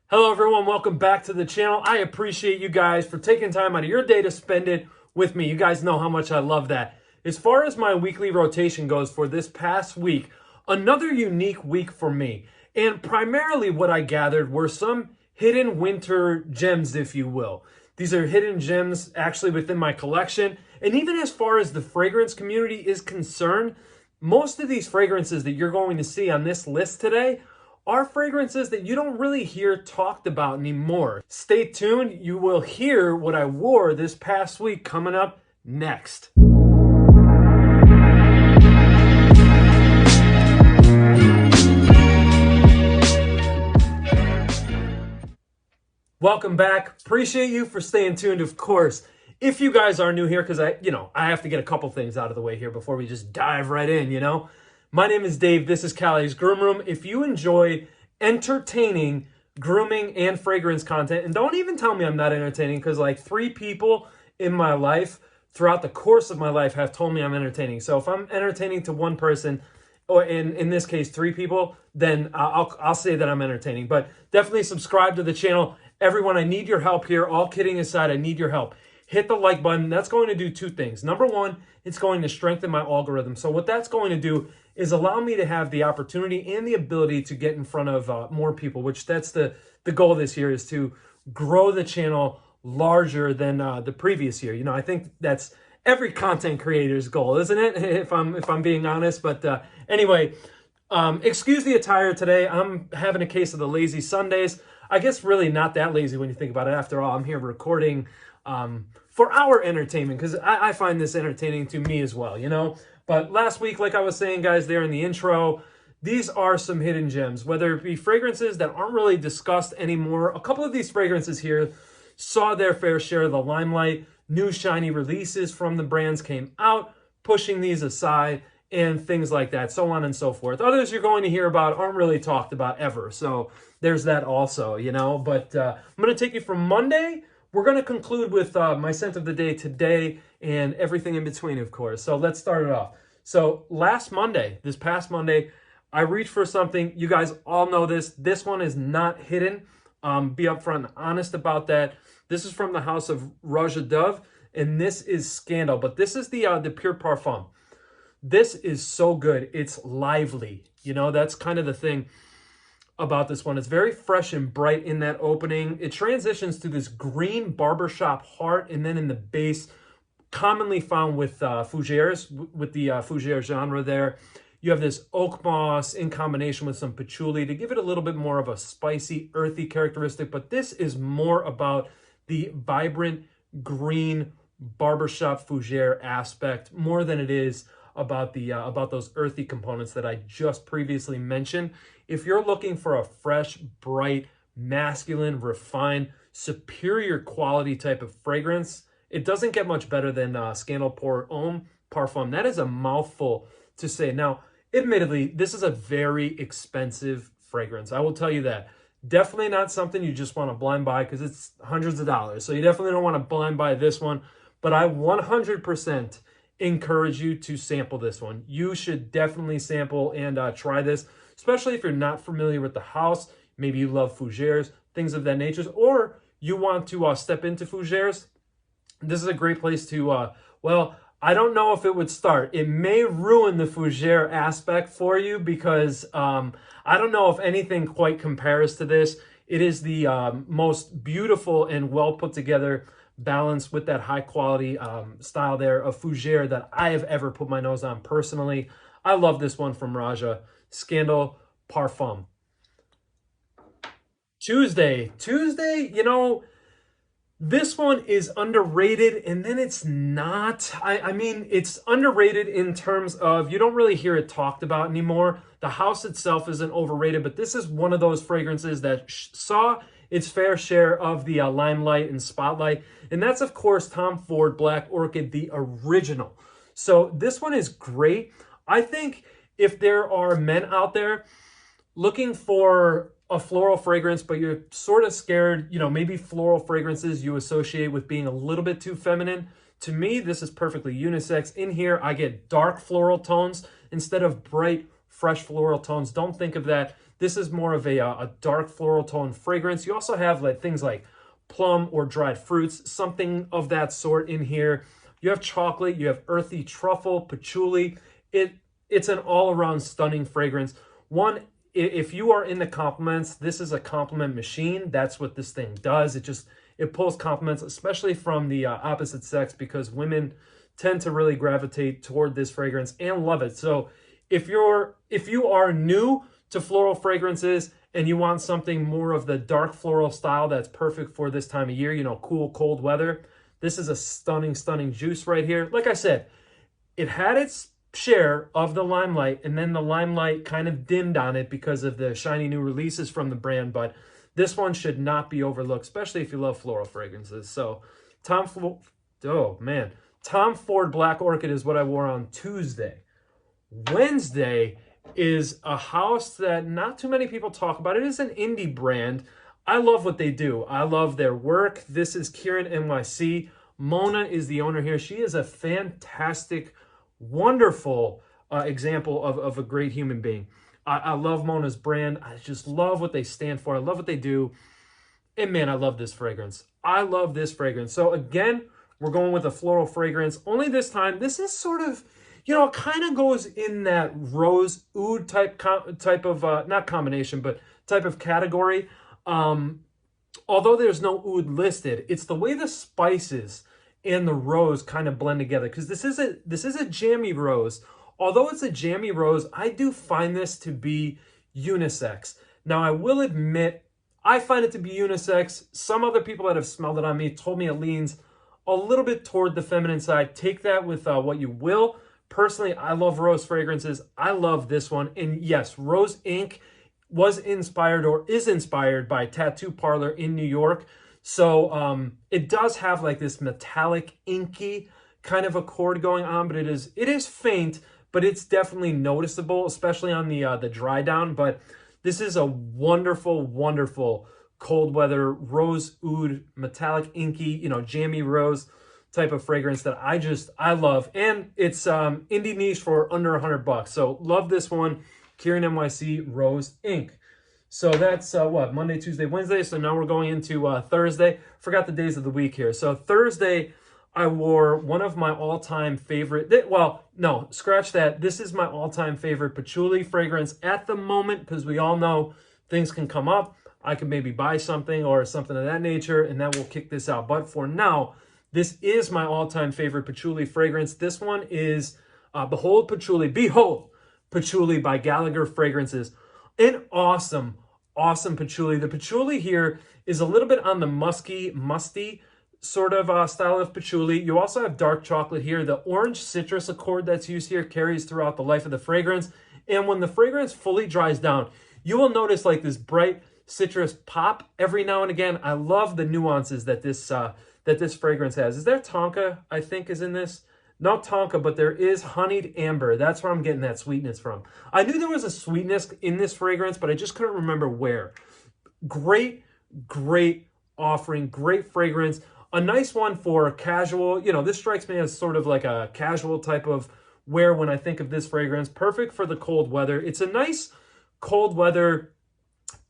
Hello everyone, welcome back to the channel. I appreciate you guys for taking time out of your day to spend it with me. You guys know how much I love that. As far as my weekly rotation goes for this past week, another unique week for me. And primarily what I gathered were some hidden winter gems, if you will. These are hidden gems actually within my collection. And even as far as the fragrance community is concerned, most of these fragrances that you're going to see on this list today are fragrances that you don't really hear talked about anymore. Stay tuned, you will hear what I wore this past week coming up next. Welcome back. Appreciate you for staying tuned, of course. If you guys are new here, because I have to get a couple things out of the way here before we just dive right in. My name is Dave. This is Callie's Groom Room. If you enjoy entertaining grooming and fragrance content, and don't even tell me I'm not entertaining, because like 3 people in my life throughout the course of my life have told me I'm entertaining. So if I'm entertaining to one person, or in this case 3 people, then I'll say that I'm entertaining. But definitely subscribe to the channel. Everyone, I need your help here. All kidding aside, I need your help. Hit the like button. That's going to do 2 things. Number 1, it's going to strengthen my algorithm. So what that's going to do is allow me to have the opportunity and the ability to get in front of more people, which that's the goal this year, is to grow the channel larger than the previous year. I think that's every content creator's goal, isn't it? If I'm being honest. But anyway, excuse the attire today. I'm having a case of the lazy Sundays. I guess really not that lazy when you think about it. After all, I'm here recording for our entertainment, because I find this entertaining to me as well, But last week, like I was saying, guys, there in the intro, these are some hidden gems, whether it be fragrances that aren't really discussed anymore. A couple of these fragrances here saw their fair share of the limelight. New shiny releases from the brands came out, pushing these aside, and things like that, so on and so forth. Others you're going to hear about aren't really talked about ever, so there's that also, But I'm going to take you from Monday. We're going to conclude with my scent of the day today and everything in between, of course. So let's start it off. So this past Monday, I reached for something. You guys all know this. This one is not hidden. Be upfront and honest about that. This is from the house of Roja Dove, and this is Scandal. But this is the Pure Parfum. This is so good. It's lively. That's kind of the thing about this one. It's very fresh and bright in that opening. It transitions to this green barbershop heart, and then in the base, commonly found with fougères, with the fougère genre there, you have this oak moss in combination with some patchouli to give it a little bit more of a spicy, earthy characteristic. But this is more about the vibrant green barbershop fougère aspect more than it is about those earthy components that I just previously mentioned. If you're looking for a fresh, bright, masculine, refined, superior quality type of fragrance, it doesn't get much better than Scandal Pour Homme Parfum. That is a mouthful to say. Now, admittedly, this is a very expensive fragrance. I will tell you that. Definitely not something you just want to blind buy, because it's hundreds of dollars. So you definitely don't want to blind buy this one. But I 100% encourage you to sample this one. You should definitely sample and try this, especially if you're not familiar with the house. Maybe you love fougères, things of that nature, or you want to step into fougères. This is a great place to, well, I don't know if it would start. It may ruin the fougère aspect for you, because I don't know if anything quite compares to this. It is the most beautiful and well put together balance with that high quality style there of fougère that I have ever put my nose on personally. I love this one from Roja, Scandal Parfum. Tuesday, this one is underrated, and then it's not. I mean, it's underrated in terms of you don't really hear it talked about anymore. The house itself isn't overrated, but this is one of those fragrances that saw its fair share of the limelight and spotlight. And that's, of course, Tom Ford Black Orchid, the original. So this one is great. I think if there are men out there looking for a floral fragrance, but you're sort of scared, maybe floral fragrances you associate with being a little bit too feminine, to me, this is perfectly unisex. In here, I get dark floral tones instead of bright, fresh floral tones. Don't think of that This is more of a dark floral tone fragrance. You also have like things like plum or dried fruits, something of that sort in here. You have chocolate, you have earthy truffle, patchouli. It's an all-around stunning fragrance. One, if you are into compliments, this is a compliment machine. That's what this thing does. It pulls compliments, especially from the opposite sex, because women tend to really gravitate toward this fragrance and love it. So if you are new to floral fragrances and you want something more of the dark floral style that's perfect for this time of year, you know, cool, cold weather, this is a stunning, stunning juice right here. Like I said, it had its share of the limelight, and then the limelight kind of dimmed on it because of the shiny new releases from the brand, but this one should not be overlooked, especially if you love floral fragrances. So Tom Ford Black Orchid is what I wore on Tuesday. Wednesday is a house that not too many people talk about. It is an indie brand. I love what they do. I love their work. This is Kierin NYC. Mona is the owner here. She is a fantastic, wonderful example of a great human being. I love Mona's brand. I just love what they stand for. I love what they do. And man, I love this fragrance. I love this fragrance. So again, we're going with a floral fragrance. Only this time, this is sort of, you know, it kind of goes in that rose oud type of, not combination, but type of category. Although there's no oud listed, it's the way the spices and the rose kind of blend together, because this is a jammy rose. Although it's a jammy rose, I do find this to be unisex. Now, I will admit, I find it to be unisex. Some other people that have smelled it on me told me it leans a little bit toward the feminine side. Take that with what you will. Personally, I love rose fragrances. I love this one. And yes, Rose Inc. was inspired or is inspired by Tattoo Parlor in New York. So it does have like this metallic, inky kind of accord going on, but it is faint, but it's definitely noticeable, especially on the dry down. But this is a wonderful, wonderful cold weather rose oud, metallic, inky, you know, jammy rose type of fragrance that I love. And it's indie niche for under $100. So love this one, Kierin NYC Rose Inc. So that's what, Monday, Tuesday, Wednesday. So now we're going into Thursday. Forgot the days of the week here. So Thursday, I wore one of my all-time favorite, well, no, scratch that. This is my all-time favorite patchouli fragrance at the moment, because we all know things can come up. I could maybe buy something or something of that nature, and that will kick this out. But for now, this is my all-time favorite patchouli fragrance. This one is Behold Patchouli by Gallagher Fragrances. An awesome, awesome patchouli. The patchouli here is a little bit on the musty sort of style of patchouli. You also have dark chocolate here. The orange citrus accord that's used here carries throughout the life of the fragrance. And when the fragrance fully dries down, you will notice like this bright citrus pop every now and again. I love the nuances that this fragrance has. Is there tonka, I think, is in this? Not tonka, but there is honeyed amber. That's where I'm getting that sweetness from. I knew there was a sweetness in this fragrance, but I just couldn't remember where. Great, great offering, great fragrance. A nice one for casual. You know, this strikes me as sort of like a casual type of wear when I think of this fragrance. Perfect for the cold weather. It's a nice cold weather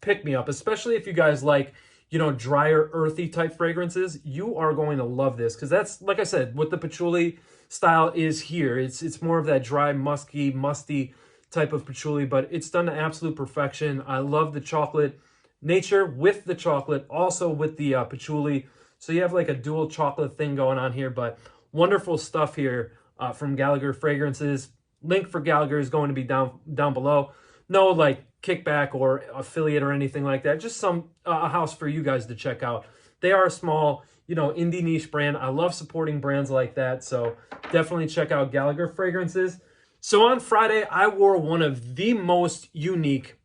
pick-me-up, especially if you guys like, you know, drier, earthy type fragrances. You are going to love this, because that's, like I said, what the patchouli style is here. It's more of that dry, musty type of patchouli, but it's done to absolute perfection. I love the chocolate nature with the chocolate, also with the patchouli. So you have like a dual chocolate thing going on here, but wonderful stuff here from Gallagher Fragrances. Link for Gallagher is going to be down below. No like kickback or affiliate or anything like that. Just a house for you guys to check out. They are a small, you know, indie niche brand. I love supporting brands like that. So definitely check out Gallagher Fragrances. So on Friday, I wore one of the most unique.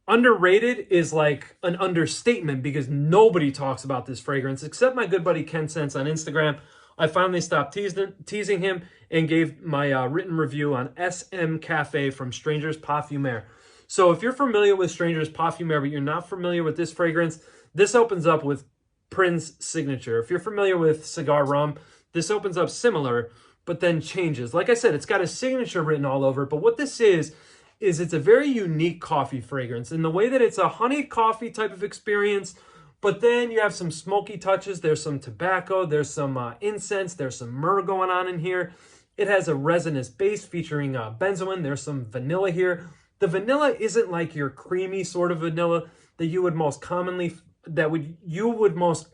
Underrated is like an understatement, because nobody talks about this fragrance except my good buddy Ken Sense on Instagram. I finally stopped teasing him and gave my written review on SM Café from Strangers Parfumeur. So if you're familiar with Strangers Parfumeur, but you're not familiar with this fragrance, this opens up with Prin's signature. If you're familiar with Cigar Rum, this opens up similar, but then changes. Like I said, it's got a signature written all over it, but what this is is it's a very unique coffee fragrance in the way that it's a honey coffee type of experience, but then you have some smoky touches. There's some tobacco, there's some incense, there's some myrrh going on in here. It has a resinous base featuring benzoin. There's some vanilla here. The vanilla isn't like your creamy sort of vanilla that you would most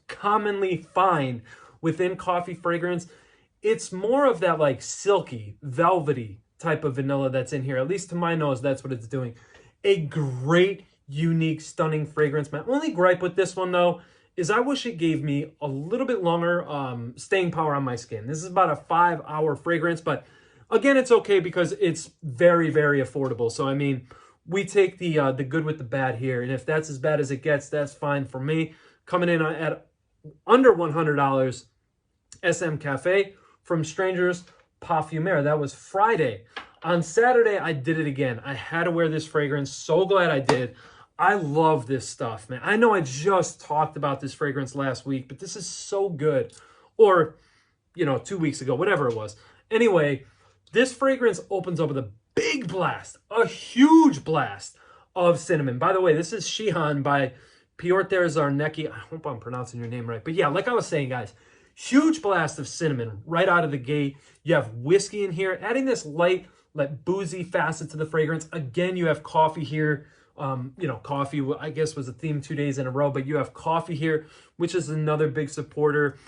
commonly find within coffee fragrance. It's more of that like silky, velvety type of vanilla that's in here. At least to my nose, that's what it's doing. A great, unique, stunning fragrance. My only gripe with this one, though, is I wish it gave me a little bit longer staying power on my skin. This is about a 5-hour fragrance, but again, it's okay because it's very, very affordable. So, I mean, we take the good with the bad here, and if that's as bad as it gets, that's fine for me. Coming in at under $100, SM Café from Strangers Parfumeur. That was Friday. On Saturday, I did it again. I had to wear this fragrance. So glad I did. I love this stuff, man. I know I just talked about this fragrance last week, but this is so good. Or, 2 weeks ago, whatever it was. Anyway, this fragrance opens up with a big blast, a huge blast of cinnamon. By the way, this is Shihan by Piotr Zarnecki. I hope I'm pronouncing your name right. But yeah, like I was saying, guys, huge blast of cinnamon right out of the gate. You have whiskey in here, adding this light, like boozy facet to the fragrance. Again, you have coffee here. Coffee, I guess, was a theme 2 days in a row, but you have coffee here, which is another big supporter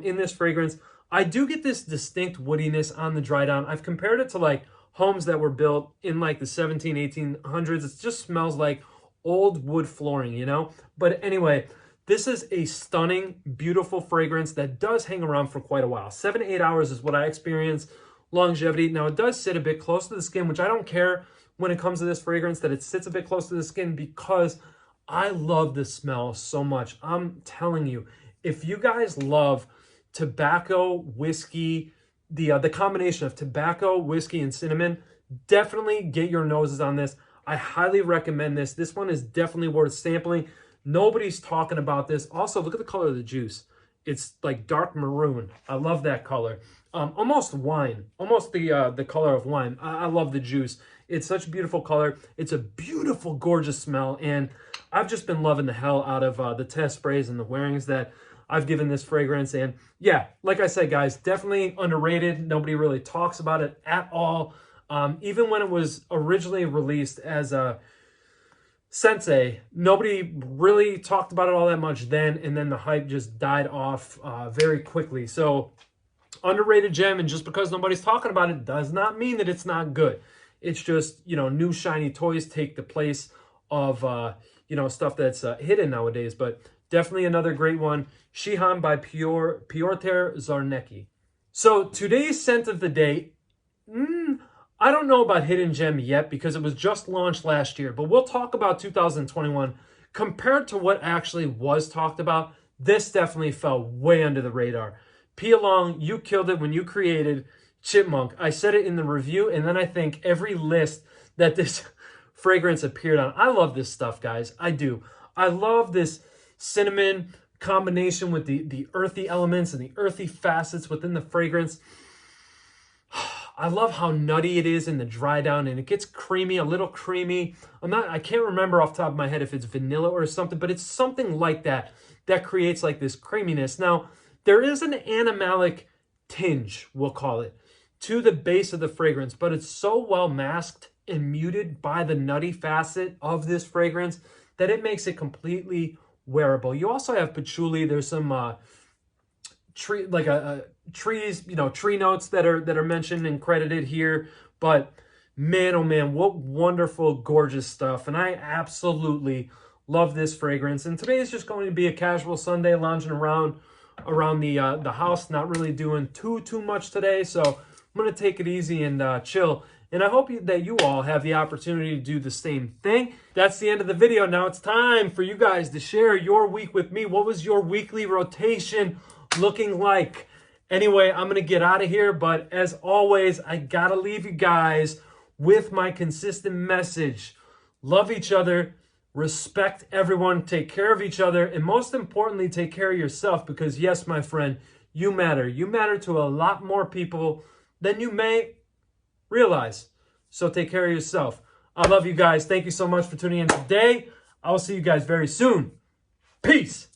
in this fragrance. I do get this distinct woodiness on the dry down. I've compared it to like homes that were built in like the 1800s. It just smells like old wood flooring, But anyway, this is a stunning, beautiful fragrance that does hang around for quite a while. 7 to 8 hours is what I experience. Longevity. Now, it does sit a bit close to the skin, which I don't care when it comes to this fragrance that it sits a bit close to the skin because I love the smell so much. I'm telling you, if you guys love tobacco, whiskey, the combination of tobacco, whiskey, and cinnamon, definitely get your noses on this. I highly recommend this. This one is definitely worth sampling. Nobody's talking about this. Also, look at the color of the juice. It's like dark maroon. I love that color. Almost wine. Almost the color of wine. I love the juice. It's such a beautiful color. It's a beautiful, gorgeous smell. And I've just been loving the hell out of the test sprays and the wearings that I've given this fragrance. And yeah, like I said, guys, definitely underrated. Nobody really talks about it at all. Even when it was originally released as a Sensei, nobody really talked about it all that much then, and then the hype just died off very quickly. So, underrated gem, and just because nobody's talking about it does not mean that it's not good. It's just, new shiny toys take the place of, stuff that's hidden nowadays. But definitely another great one. Shihan by Piotr Zarnecki. So, today's scent of the day, I don't know about Hidden Gem yet because it was just launched last year, but we'll talk about 2021. Compared to what actually was talked about, this definitely fell way under the radar. P. Along, you killed it when you created Chipmunk. I said it in the review, and then I think every list that this fragrance appeared on. I love this stuff, guys. I do. I love this cinnamon combination with the earthy elements and the earthy facets within the fragrance. I love how nutty it is in the dry down, and it gets creamy, a little creamy. I can't remember off the top of my head if it's vanilla or something, but it's something like that creates like this creaminess. Now, there is an animalic tinge, we'll call it, to the base of the fragrance, but it's so well masked and muted by the nutty facet of this fragrance that it makes it completely wearable. You also have patchouli. There's some trees, tree notes that are mentioned and credited here. But man, oh man, what wonderful, gorgeous stuff. And I absolutely love this fragrance. And today is just going to be a casual Sunday, lounging around the house, not really doing too much today. So I'm going to take it easy and chill. And I hope that you all have the opportunity to do the same thing. That's the end of the video. Now it's time for you guys to share your week with me. What was your weekly rotation looking like? Anyway, I'm going to get out of here. But as always, I got to leave you guys with my consistent message. Love each other. Respect everyone. Take care of each other. And most importantly, take care of yourself. Because yes, my friend, you matter. You matter to a lot more people than you may realize. So take care of yourself. I love you guys. Thank you so much for tuning in today. I will see you guys very soon. Peace.